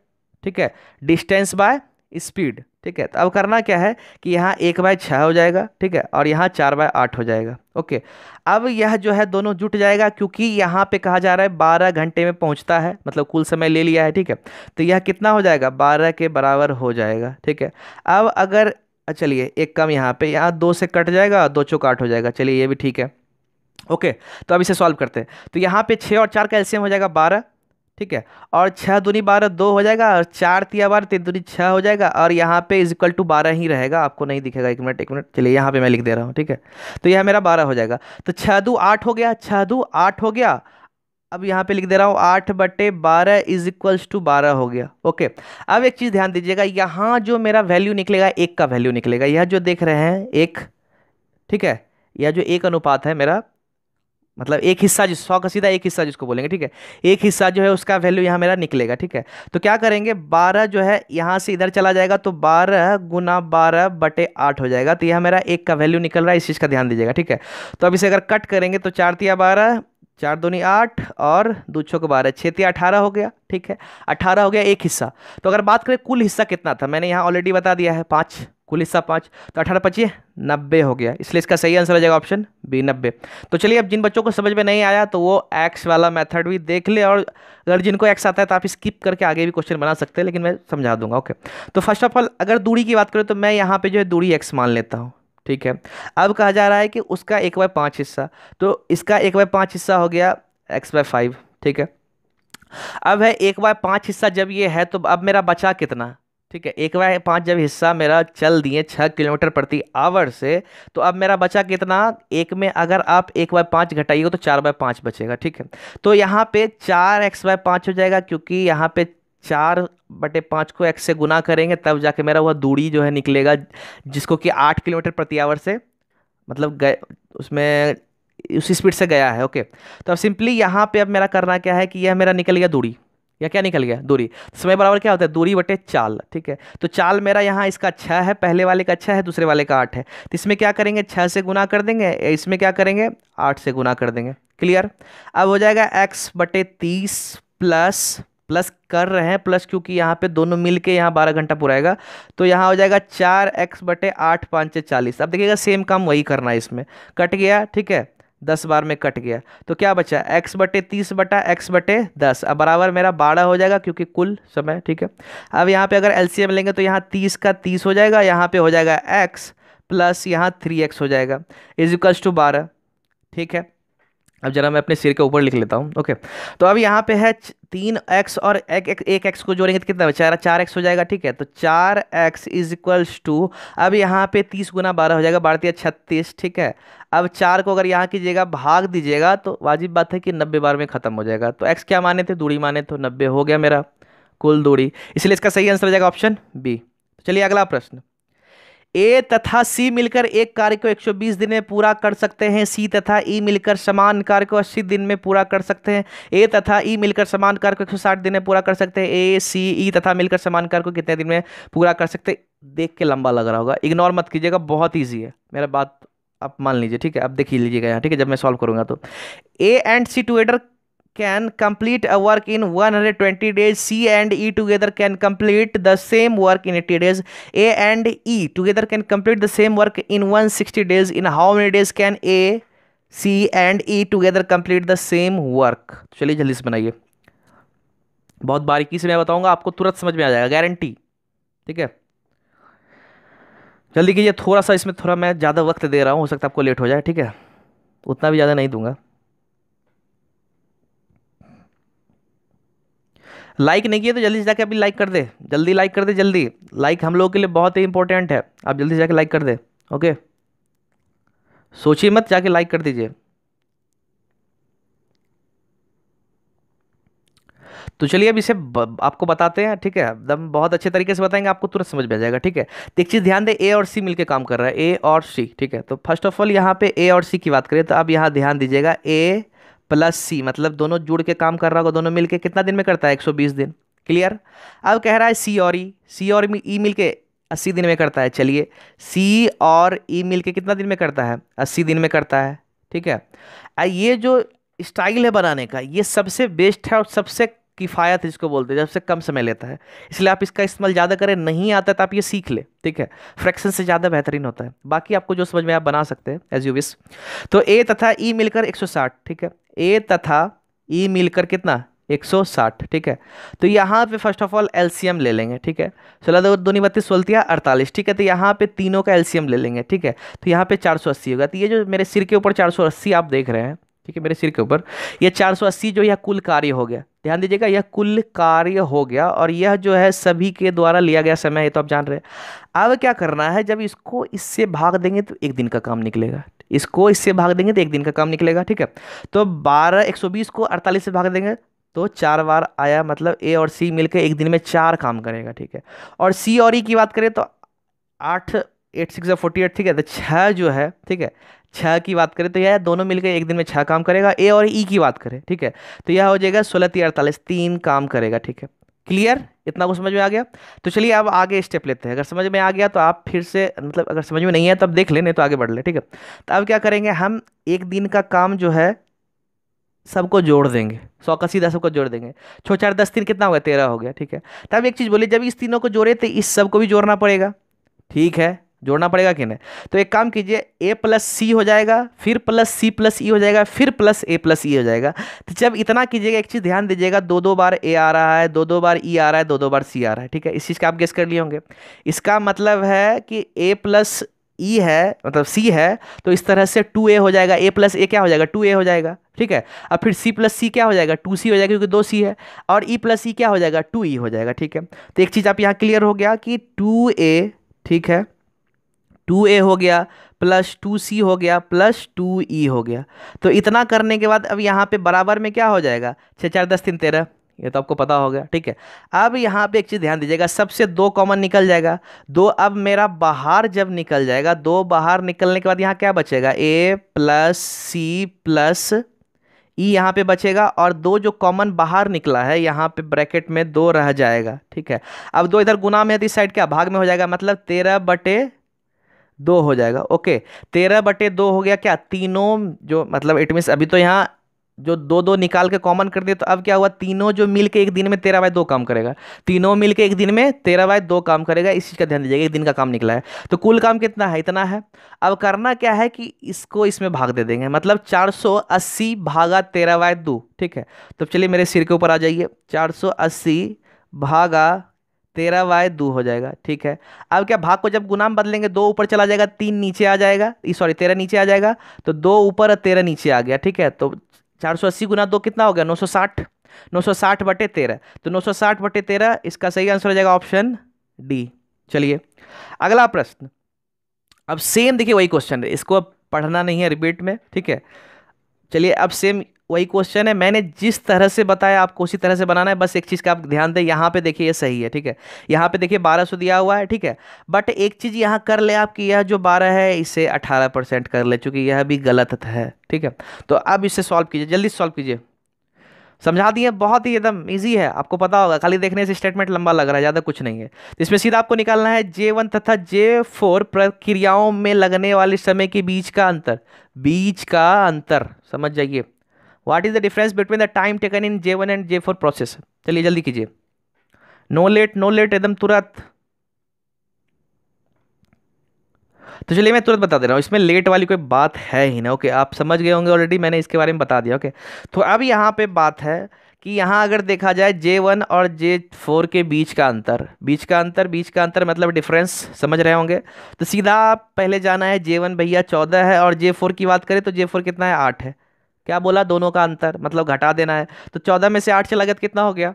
ठीक है, डिस्टेंस बाय स्पीड, ठीक है। तो अब करना क्या है कि यहाँ 1/6 हो जाएगा, ठीक है, और यहाँ 4/8 हो जाएगा, ओके। अब यह जो है दोनों जुट जाएगा, क्योंकि यहाँ पे कहा जा रहा है 12 घंटे में पहुँचता है, मतलब कुल समय ले लिया है, ठीक है। तो यह कितना हो जाएगा, 12 के बराबर हो जाएगा, ठीक है। अब अगर चलिए एक कम यहाँ पे, यहाँ 2 से कट जाएगा, 2 चौक 8 हो जाएगा, चलिए ये भी ठीक है, ओके। तो अब इसे सॉल्व करते हैं। तो यहाँ पे 6 और 4 का एलसीएम हो जाएगा 12, ठीक है। और 6 दूनी 12, 2 हो जाएगा, और 4 तिया 12, 3 दूनी 6 हो जाएगा, और यहाँ पे इज इक्वल टू 12 ही रहेगा, आपको नहीं दिखेगा, एक मिनट एक मिनट, चलिए यहाँ पे मैं लिख दे रहा हूँ, ठीक है। तो यह मेरा 12 हो जाएगा। तो 6 दू 8 हो गया, 6 दू 8 हो गया। अब यहाँ पे लिख दे रहा हूँ 8/12 इज इक्वल्स टू 12 हो गया, ओके। अब एक चीज़ ध्यान दीजिएगा, यहाँ जो मेरा वैल्यू निकलेगा, एक का वैल्यू निकलेगा, यह जो देख रहे हैं एक, ठीक है, यह जो एक अनुपात है मेरा, मतलब एक हिस्सा, जिस 100 का सीधा एक हिस्सा जिसको बोलेंगे, ठीक है, एक हिस्सा जो है उसका वैल्यू यहाँ मेरा निकलेगा, ठीक है। तो क्या करेंगे, 12 जो है यहाँ से इधर चला जाएगा, तो 12 × 12/8 हो जाएगा। तो यह मेरा एक का वैल्यू निकल रहा है, इस चीज़ का ध्यान दीजिएगा, ठीक है। तो अब इसे अगर कट करेंगे तो 4 तिया 12, 4 दूनी 8, और 2 छक 12, 6 तिया 18 हो गया, ठीक है, 18 हो गया एक हिस्सा। तो अगर बात करें कुल हिस्सा कितना था, मैंने यहाँ ऑलरेडी बता दिया है 5, कुल हिस्सा 5, तो 18 25 90 हो गया, इसलिए इसका सही आंसर हो जाएगा ऑप्शन बी, 90। तो चलिए, अब जिन बच्चों को समझ में नहीं आया तो वो एक्स वाला मेथड भी देख ले, और अगर जिनको एक्स आता है तो आप स्किप करके आगे भी क्वेश्चन बना सकते हैं, लेकिन मैं समझा दूंगा, ओके। तो फर्स्ट ऑफ ऑल अगर दूरी की बात करें तो मैं यहाँ पे जो है दूरी एक्स मान लेता हूँ, ठीक है। अब कहा जा रहा है कि उसका 1/5 हिस्सा, तो इसका 1/5 हिस्सा हो गया x/5, ठीक है। अब है 1/5 हिस्सा जब ये है, तो अब मेरा बचा कितना, ठीक है, 1/5 जब हिस्सा मेरा चल दिए 6 किलोमीटर प्रति आवर से, तो अब मेरा बचा कितना, एक में अगर आप 1/5 घटाइएगा तो 4/5 बचेगा, ठीक है। तो यहाँ पे 4x/5 हो जाएगा, क्योंकि यहाँ पे 4/5 को x से गुना करेंगे तब जाके मेरा वह दूरी जो है निकलेगा, जिसको कि 8 किलोमीटर प्रति आवर से, मतलब गए उसमें उसी स्पीड से गया है, ओके। तो अब सिंपली यहाँ पे अब मेरा करना क्या है कि यह मेरा निकल गया दूरी, या क्या निकल गया, दूरी। समय बराबर क्या होता है, दूरी बटे चाल, ठीक है। तो चाल मेरा यहाँ इसका 6 है, पहले वाले का 6 है, दूसरे वाले का 8 है। तो इसमें क्या करेंगे, 6 से गुना कर देंगे, इसमें क्या करेंगे, 8 से गुना कर देंगे, क्लियर। अब हो जाएगा x/30 प्लस, प्लस कर रहे हैं प्लस, क्योंकि यहाँ पे दोनों मिल के यहाँ 12 घंटा पूरा आएगा। तो यहाँ हो जाएगा 4x/8, 5 से 40। अब देखिएगा सेम काम वही करना है, इसमें कट गया, ठीक है, 10 बार में कट गया, तो क्या बचा, x/30/x/10। अब बराबर मेरा 12 हो जाएगा, क्योंकि कुल समय, ठीक है। अब यहाँ पे अगर एलसीएम लेंगे तो यहाँ 30 का 30 हो जाएगा, यहाँ पे हो जाएगा x प्लस यहाँ 3x हो जाएगा, इज इक्वल्स टू 12, ठीक है। अब जरा मैं अपने सिर के ऊपर लिख लेता हूँ, ओके। तो अब यहाँ पे है 3x और एक x को जोड़ेंगे तो कितना बचा, 4x हो जाएगा, ठीक है। तो 4x इज इक्वल्स टू, अब यहाँ पे 30 × 12 हो जाएगा, 12 × 36, ठीक है। अब 4 को अगर यहाँ कीजिएगा भाग दीजिएगा तो वाजिब बात है कि 90 बार में खत्म हो जाएगा। तो x क्या माने थे, दूरी माने, तो 90 हो गया मेरा कुल दूरी, इसलिए इसका सही आंसर हो जाएगा ऑप्शन बी। चलिए अगला प्रश्न, ए तथा सी मिलकर एक कार्य को 120 दिन में पूरा कर सकते हैं, सी तथा ई मिलकर समान कार्य को 80 दिन में पूरा कर सकते हैं, ए तथा ई मिलकर समान कार्य को 160 दिन में पूरा कर सकते हैं, ए सी ई तथा मिलकर समान कार्य को कितने दिन में पूरा कर सकते हैं। देख के लंबा लग रहा होगा, इग्नोर मत कीजिएगा, बहुत ईजी है, मेरा बात आप मान लीजिए, ठीक है। अब देख लीजिएगा यहाँ, ठीक है, जब मैं सॉल्व करूंगा तो A and C together can complete a work in 120 days, C and E together can complete the same work in 80 days, A and E together can complete the same work in 160 days, in how many days can A, C and E together complete the same work। चलिए जल्दी से बनाइए, बहुत बारीकी से मैं बताऊंगा, आपको तुरंत समझ में आ जाएगा, गारंटी, ठीक है। जल्दी कीजिए, थोड़ा सा इसमें थोड़ा मैं ज़्यादा वक्त दे रहा हूँ, हो सकता है आपको लेट हो जाए, ठीक है, उतना भी ज़्यादा नहीं दूंगा। लाइक नहीं किए तो जल्दी से जाके अभी लाइक कर दे, जल्दी लाइक कर दे, जल्दी। लाइक हम लोगों के लिए बहुत ही इंपॉर्टेंट है, आप जल्दी से जाके लाइक कर दे। ओके, सोचिए मत, जाके लाइक कर दीजिए। तो चलिए अब इसे आपको बताते हैं, ठीक है, एकदम बहुत अच्छे तरीके से बताएंगे, आपको तुरंत समझ में आ जाएगा, ठीक है। तो एक चीज़ ध्यान दे, ए और सी मिलके काम कर रहा है, ए और सी, ठीक है। तो फर्स्ट ऑफ ऑल यहाँ पे ए और सी की बात करें तो अब यहाँ ध्यान दीजिएगा, ए प्लस सी मतलब दोनों जुड़ के काम कर रहा होगा, दोनों मिलके कितना दिन में करता है, 120 दिन। क्लियर। अब कह रहा है सी और ई, सी और ई मिलके 80 दिन में करता है। चलिए, सी और ई मिलके कितना दिन में करता है, 80 दिन में करता है, ठीक है। ये जो स्टाइल है बनाने का, ये सबसे बेस्ट है और सबसे किफ़ायत इसको बोलते हैं, सबसे कम समय लेता है, इसलिए आप इसका इस्तेमाल ज़्यादा करें। नहीं आता तो आप ये सीख ले, ठीक है। फ्रैक्शन से ज़्यादा बेहतरीन होता है, बाकी आपको जो समझ में आप बना सकते हैं एज यू विश। तो ए तथा ई मिलकर 160, ठीक है। ए तथा ई मिलकर कितना, 160, ठीक है। तो यहाँ पे फर्स्ट ऑफ ऑल एलसीएम ले लेंगे, ठीक है। 16 दो दूनी 32, 16 48, ठीक है। तो यहाँ पे तीनों का एलसीएम ले लेंगे, ठीक है। तो यहाँ पे 480 होगा। तो ये जो मेरे सिर के ऊपर 480 आप देख रहे हैं, ठीक है, मेरे सिर के ऊपर ये 480 जो यह कुल कार्य हो गया, ध्यान दीजिएगा, यह कुल कार्य हो गया और यह जो है सभी के द्वारा लिया गया समय, ये तो आप जान रहे हैं। अब क्या करना है, जब इसको इससे भाग देंगे तो एक दिन का काम निकलेगा, इसको इससे भाग देंगे तो एक दिन का काम निकलेगा, ठीक है। तो 120 को 48 से भाग देंगे तो 4 बार आया, मतलब ए और सी मिलकर एक दिन में 4 काम करेगा, ठीक है। और सी और ई की बात करें तो 8 8 6 48, ठीक है। तो 6 जो है, ठीक है, 6 की बात करें तो यह दोनों मिलकर एक दिन में 6 काम करेगा। ए और ई की बात करें, ठीक है, तो यह हो जाएगा 16 3 48, 3 काम करेगा, ठीक है। क्लियर, इतना को समझ में आ गया। तो चलिए अब आगे स्टेप लेते हैं, अगर समझ में आ गया तो आप फिर से, मतलब अगर समझ में नहीं है तो अब देख लें, तो आगे बढ़ ले, ठीक है। तो अब क्या करेंगे, हम एक दिन का काम जो है सबको जोड़ देंगे, 100 का सीधा सबको जोड़ देंगे। 6 4 10 3 कितना हो गया, 13 हो गया, ठीक है। तब एक चीज़ बोलिए, जब इस तीनों को जोड़े तो इस सब को भी जोड़ना पड़ेगा, ठीक है, जोड़ना पड़ेगा कि नहीं। तो एक काम कीजिए, ए प्लस सी हो जाएगा, फिर प्लस सी प्लस ई हो जाएगा, फिर प्लस ए प्लस ई हो जाएगा। तो जब इतना कीजिएगा, एक चीज़ ध्यान दीजिएगा, 2 2 बार ए आ रहा है, 2 2 बार ई आ रहा है, 2 2 बार सी आ रहा है, ठीक है। इस चीज़ का आप गेस कर लिए होंगे। इसका मतलब है कि ए प्लस ई है, मतलब सी है, तो इस तरह से 2a हो जाएगा, ए प्लस ए क्या हो जाएगा, 2a हो जाएगा, ठीक है। अब फिर सी प्लस सी क्या हो जाएगा, 2c हो जाएगा, क्योंकि 2c है। और ई प्लस ई क्या हो जाएगा, 2e हो जाएगा, ठीक है। तो एक चीज़ आप यहाँ क्लियर हो गया कि 2a, ठीक है, 2a हो गया प्लस 2c हो गया प्लस 2e हो गया। तो इतना करने के बाद अब यहाँ पे बराबर में क्या हो जाएगा, 6 4 10 3 13, ये तो आपको पता हो गया, ठीक है। अब यहाँ पे एक चीज़ ध्यान दीजिएगा, सबसे 2 कॉमन निकल जाएगा, 2 अब मेरा बाहर जब निकल जाएगा, 2 बाहर निकलने के बाद यहाँ क्या बचेगा, a प्लस सी प्लस ई यहाँ पे बचेगा, और 2 जो कॉमन बाहर निकला है यहाँ पे ब्रैकेट में 2 रह जाएगा, ठीक है। अब 2 इधर गुना में है तो इस साइड क्या भाग में हो जाएगा, मतलब 13/2 हो जाएगा। ओके, 13/2 हो गया, क्या तीनों जो, मतलब इट मीन्स अभी तो यहाँ जो 2 2 निकाल के कॉमन कर दिए, तो अब क्या हुआ, तीनों जो मिल के एक दिन में 13/2 काम करेगा, तीनों मिल के एक दिन में 13/2 काम करेगा, इस चीज़ का ध्यान दीजिएगा, एक दिन का काम निकला है। तो कुल काम कितना है, इतना है। अब करना क्या है कि इसको इसमें भाग दे देंगे, मतलब 480 भागा 13/2, ठीक है। तो चलिए मेरे सिर के ऊपर आ जाइए, 480 भागा 13/2 हो जाएगा, ठीक है। अब क्या, भाग को जब गुना में बदलेंगे, 2 ऊपर चला जाएगा, 3 नीचे आ जाएगा, सॉरी 13 नीचे आ जाएगा, तो 2 ऊपर और 13 नीचे आ गया, ठीक है। तो 480 गुना 2 कितना हो गया, 960, 960/13, तो 960/13 इसका सही आंसर हो जाएगा ऑप्शन डी। चलिए अगला प्रश्न, अब सेम देखिए वही क्वेश्चन है, इसको अब पढ़ना नहीं है रिपीट में, ठीक है। चलिए अब सेम वही क्वेश्चन है, मैंने जिस तरह से बताया आपको उसी तरह से बनाना है, बस एक चीज़ का आप ध्यान दें, यहाँ पे देखिए ये सही है, ठीक है। यहाँ पे देखिए 1200 दिया हुआ है, ठीक है। बट एक चीज़ यहाँ कर ले आप कि यह जो 12 है इसे 18% कर ले, चूंकि यह भी गलत है, ठीक है। तो अब इसे सॉल्व कीजिए, जल्दी सॉल्व कीजिए, समझा दिए, बहुत ही एकदम इजी है, आपको पता होगा, खाली देखने से स्टेटमेंट लंबा लग रहा है, ज़्यादा कुछ नहीं है। तो इसमें सीधा आपको निकालना है J1 तथा J4 प्रक्रियाओं में लगने वाले समय के बीच का अंतर, बीच का अंतर समझ जाइए। What is the difference between the time taken in J1 and J4 process. चलिए जल्दी कीजिए, नो लेट, नो लेट, एकदम तुरंत। तो चलिए मैं तुरंत बता दे रहा हूँ, इसमें लेट वाली कोई बात है ही ना। ओके, आप समझ गए होंगे ऑलरेडी, मैंने इसके बारे में बता दिया। ओके, तो अब यहाँ पे बात है कि यहाँ अगर देखा जाए J1 और J4 के बीच का अंतर, बीच का अंतर, बीच का अंतर मतलब डिफरेंस, समझ रहे होंगे। तो सीधा आप पहले जाना है, J1 भैया 14 है, और J4 की बात करें तो J4 कितना है, 8 है। क्या बोला, दोनों का अंतर मतलब घटा देना है। तो 14 में से 8 चला गया तो कितना हो गया,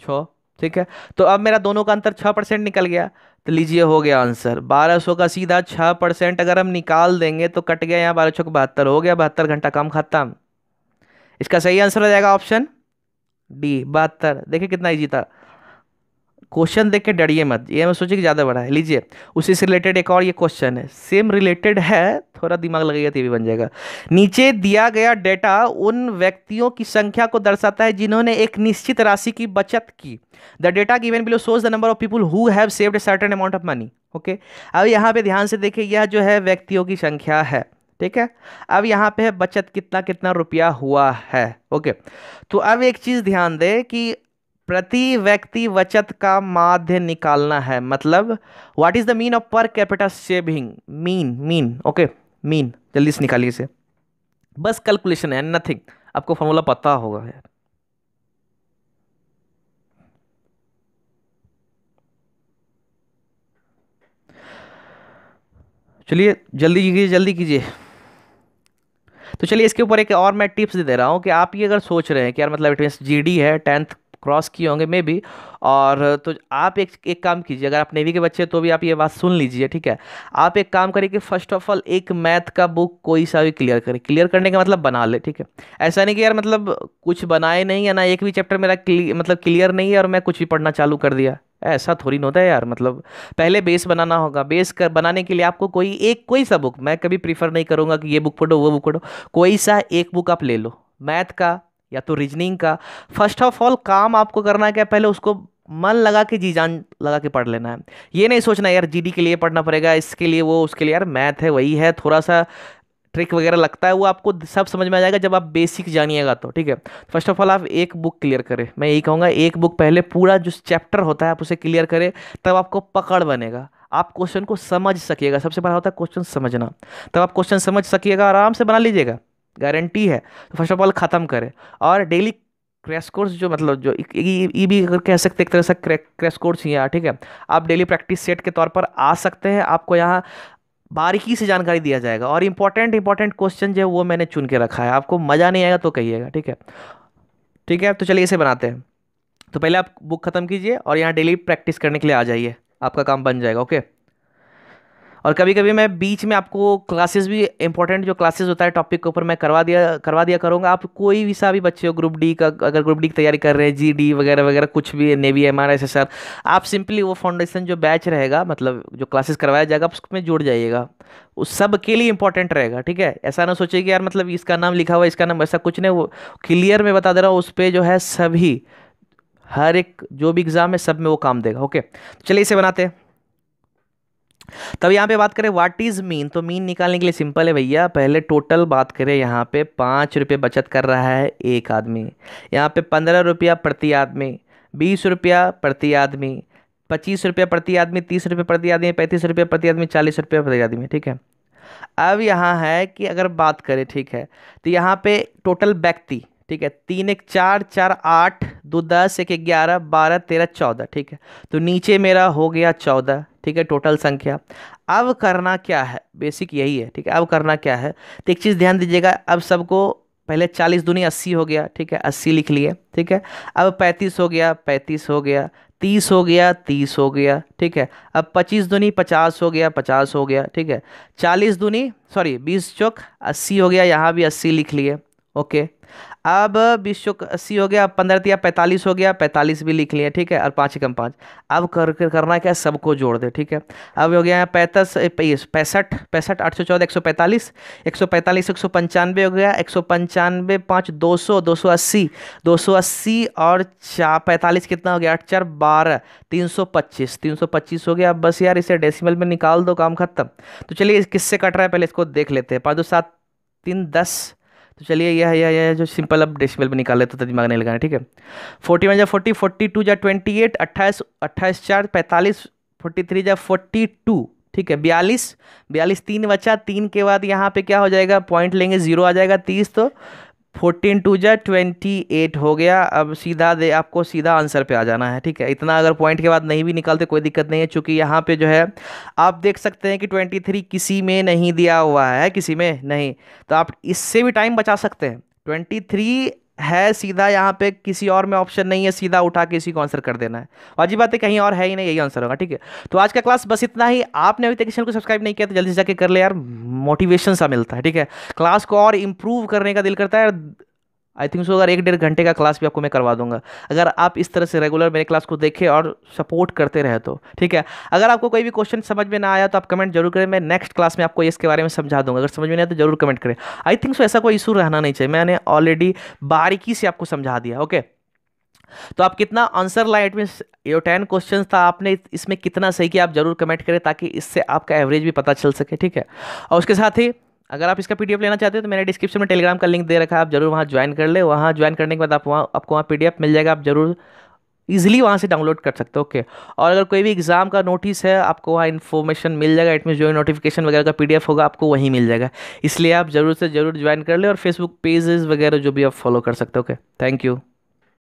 6। ठीक है, तो अब मेरा दोनों का अंतर 6% निकल गया। तो लीजिए हो गया आंसर 1200 का सीधा 6%। अगर हम निकाल देंगे तो कट गया यहाँ 12 6 72 हो गया, 72 घंटा काम खत्म। इसका सही आंसर हो जाएगा ऑप्शन डी 72। देखिए कितना इजी था। क्वेश्चन देख के डरिए मत, ये मैं सोची कि ज़्यादा बड़ा है। लीजिए उसी से रिलेटेड एक और ये क्वेश्चन है, सेम रिलेटेड है, थोड़ा दिमाग लगेगा तो ये भी बन जाएगा। नीचे दिया गया डेटा उन व्यक्तियों की संख्या को दर्शाता है जिन्होंने एक निश्चित राशि की बचत की। The data given below shows the number of people who have saved a certain amount of money. Okay, अब यहाँ पे ध्यान से देखिए, यह जो है व्यक्तियों की संख्या है। ठीक है, अब यहाँ पे है बचत कितना कितना रुपया हुआ है। ओके, तो अब एक चीज ध्यान दे कि प्रति व्यक्ति बचत का माध्य निकालना है। मतलब what is the mean of per capita saving, mean mean okay, mean जल्दी से निकालिए इसे। बस कैलकुलेशन है, नथिंग। आपको फॉर्मूला पता होगा यार। चलिए जल्दी कीजिए जल्दी कीजिए। तो चलिए इसके ऊपर एक और मैं टिप्स दे रहा हूँ कि आप ये अगर सोच रहे हैं कि यार मतलब इट मीन्स जीडी है, 10th क्रॉस किए होंगे मे बी, और तो आप एक काम कीजिए, अगर आप नेवी के बच्चे हैं तो भी आप ये बात सुन लीजिए। ठीक है, आप एक काम करिए कि फर्स्ट ऑफ ऑल एक मैथ का बुक कोई सा भी क्लियर करें। क्लियर करने का मतलब बना ले। ठीक है, ऐसा नहीं कि यार मतलब कुछ बनाए नहीं है ना, एक भी चैप्टर मेरा मतलब क्लियर नहीं है और मैं कुछ भी पढ़ना चालू कर दिया, ऐसा थोड़ी ना होता है यार। मतलब पहले बेस बनाना होगा। बेस कर बनाने के लिए आपको कोई सा बुक, मैं कभी प्रीफर नहीं करूंगा कि ये बुक पढ़ो वो बुक पढ़ो, कोई सा एक बुक आप ले लो, मैथ का या तो रीजनिंग का। फर्स्ट ऑफ ऑल काम आपको करना है क्या, पहले उसको मन लगा के जी जान लगा के पढ़ लेना है। ये नहीं सोचना यार जीडी के लिए पढ़ना पड़ेगा, इसके लिए वो, उसके लिए। यार मैथ है वही है, थोड़ा सा ट्रिक वगैरह लगता है, वो आपको सब समझ में आ जाएगा जब आप बेसिक जानिएगा तो। ठीक है, फर्स्ट ऑफ ऑल आप एक बुक क्लियर करें, मैं यही कहूँगा एक बुक पहले पूरा जो चैप्टर होता है आप उसे क्लियर करें, तब आपको पकड़ बनेगा, आप क्वेश्चन को समझ सकिएगा। सबसे बड़ा होता है क्वेश्चन समझना, तब आप क्वेश्चन समझ सकिएगा, आराम से बना लीजिएगा, गारंटी है। तो फर्स्ट ऑफ ऑल ख़त्म करें, और डेली क्रैश कोर्स जो मतलब जो ये भी अगर कह सकते एक तरह से क्रैश कोर्स ही है। ठीक है, आप डेली प्रैक्टिस सेट के तौर पर आ सकते हैं, आपको यहाँ बारीकी से जानकारी दिया जाएगा, और इंपॉर्टेंट इंपॉर्टेंट क्वेश्चन जो है वो मैंने चुन के रखा है। आपको मज़ा नहीं आएगा तो कहिएगा। ठीक है, ठीक है, तो चलिए इसे बनाते हैं। तो पहले आप बुक खत्म कीजिए और यहाँ डेली प्रैक्टिस करने के लिए आ जाइए, आपका काम बन जाएगा। ओके, और कभी कभी मैं बीच में आपको क्लासेस भी, इंपॉर्टेंट जो क्लासेस होता है टॉपिक के ऊपर, मैं करवा दिया करूँगा। आप कोई भी सा भी बच्चे हो ग्रुप डी का, अगर ग्रुप डी की तैयारी कर रहे हैं, जी डी वगैरह वगैरह कुछ भी, नेवी एम आर एस, आप सिंपली वो फाउंडेशन जो बैच रहेगा, मतलब जो क्लासेस करवाया जाएगा आप उसमें जुड़ जाइएगा, उस सब के लिए इंपॉर्टेंट रहेगा। ठीक है, ऐसा ना सोचिए कि यार मतलब इसका नाम लिखा हुआ है इसका नाम, ऐसा कुछ नहीं, वो क्लियर मैं बता दे रहा हूँ, उस पर जो है सभी, हर एक जो भी एग्जाम है सब में वो काम देगा। ओके, चलिए इसे बनाते हैं। तब यहाँ पे बात करें व्हाट इज मीन, तो मीन निकालने के लिए सिंपल है भैया, पहले टोटल बात करें। यहाँ पे 5 रुपये बचत कर रहा है एक आदमी, यहाँ पे 15 रुपया प्रति आदमी, 20 रुपया प्रति आदमी, 25 रुपया प्रति आदमी, 30 रुपये प्रति आदमी, 35 रुपये प्रति आदमी, 40 रुपये प्रति आदमी। ठीक है, अब यहाँ है कि अगर बात करें, ठीक है, तो यहाँ पे टोटल व्यक्ति, ठीक है, 3 1 4 4 8 2 10 1 11 12 13 14। ठीक है, तो नीचे मेरा हो गया 14। ठीक है, टोटल संख्या। अब करना क्या है, बेसिक यही है। ठीक है, अब करना क्या है, तो एक चीज़ ध्यान दीजिएगा, अब सबको पहले 40 दूनी 80 हो गया। ठीक है, 80 लिख लिए। ठीक है, अब 35 हो गया, 35 हो गया, 30 हो गया, 30 हो गया। ठीक है, अब 25 दूनी 50 हो गया, 50 हो गया। ठीक है, 40 दूनी सॉरी 20 चौक 80 हो गया, यहाँ भी 80 लिख लिए। ओके, अब 20 चौक 80 हो गया, 15 तिया 45 हो गया, 45 भी लिख लिए। ठीक है, और 5 एकम 5। अब करना क्या है, सबको जोड़ दे। ठीक है, अब हो गया 65 65 65 814 145 145 195 हो गया, 195 5 200 280 280 और 45 कितना हो गया, 8 4 12 325 325 हो गया। अब बस यार इसे डेसिमल में निकाल दो, काम खत्म। तो चलिए किससे कट रहा है पहले इसको देख लेते हैं। 5 2 7 3 10। तो चलिए यह जो सिंपल अब डेसिमल में निकाल लेते तो दिमाग नहीं लगाना। ठीक है, 41 जा 40 42 जा 28 28 28 4 45 43 जा 42। ठीक है, 42 42 3 बचा, 3 के बाद यहाँ पे क्या हो जाएगा, पॉइंट लेंगे, 0 आ जाएगा, 30, तो 14 2 जा 28 हो गया। अब सीधा दे आपको सीधा आंसर पे आ जाना है। ठीक है, इतना अगर पॉइंट के बाद नहीं भी निकालते कोई दिक्कत नहीं है, क्योंकि यहाँ पे जो है आप देख सकते हैं कि 23 किसी में नहीं दिया हुआ है, किसी में नहीं, तो आप इससे भी टाइम बचा सकते हैं। 23 है सीधा, यहाँ पे किसी और में ऑप्शन नहीं है, सीधा उठा के इसी को आंसर कर देना है। वाजिब बात है, कहीं और है ही नहीं, यही आंसर होगा। ठीक है, तो आज का क्लास बस इतना ही। आपने अभी तक चैनल को सब्सक्राइब नहीं किया तो जल्दी से जाके कर ले यार, मोटिवेशन सा मिलता है। ठीक है, क्लास को और इम्प्रूव करने का दिल करता है। आई थिंक सो अगर 1-1.5 घंटे का क्लास भी आपको मैं करवा दूंगा, अगर आप इस तरह से रेगुलर मेरे क्लास को देखें और सपोर्ट करते रहे तो। ठीक है, अगर आपको कोई भी क्वेश्चन समझ में ना आया तो आप कमेंट जरूर करें, मैं नेक्स्ट क्लास में आपको इसके बारे में समझा दूंगा। अगर समझ में नहीं आया तो जरूर कमेंट करें। आई थिंक सो ऐसा कोई इशू रहना नहीं चाहिए, मैंने ऑलरेडी बारीकी से आपको समझा दिया। ओके, तो आप कितना आंसर लाइट में, ये 10 क्वेश्चन था, आपने इसमें कितना सही किया आप जरूर कमेंट करें, ताकि इससे आपका एवरेज भी पता चल सके। ठीक है, और उसके साथ ही अगर आप इसका पीडीएफ लेना चाहते हो तो मैंने डिस्क्रिप्शन में टेलीग्राम का लिंक दे रखा है, आप जरूर वहाँ ज्वाइन कर ले। वहाँ ज्वाइन करने के बाद आपको वहाँ पीडीएफ मिल जाएगा, आप जरूर इजीली वहाँ से डाउनलोड कर सकते हो। ओके, और अगर कोई भी एग्जाम का नोटिस है आपको वहाँ इन्फॉर्मेशन मिल जाएगा, इट मीन जो नोटिफिकेशन वगैरह का पीडीएफ होगा आपको वहीं मिल जाएगा। इसलिए आप जरूर से जरूर ज्वाइन कर ले, और फेसबुक पेजेस वगैरह जो भी आप फॉलो कर सकते हो। Okay, thank you.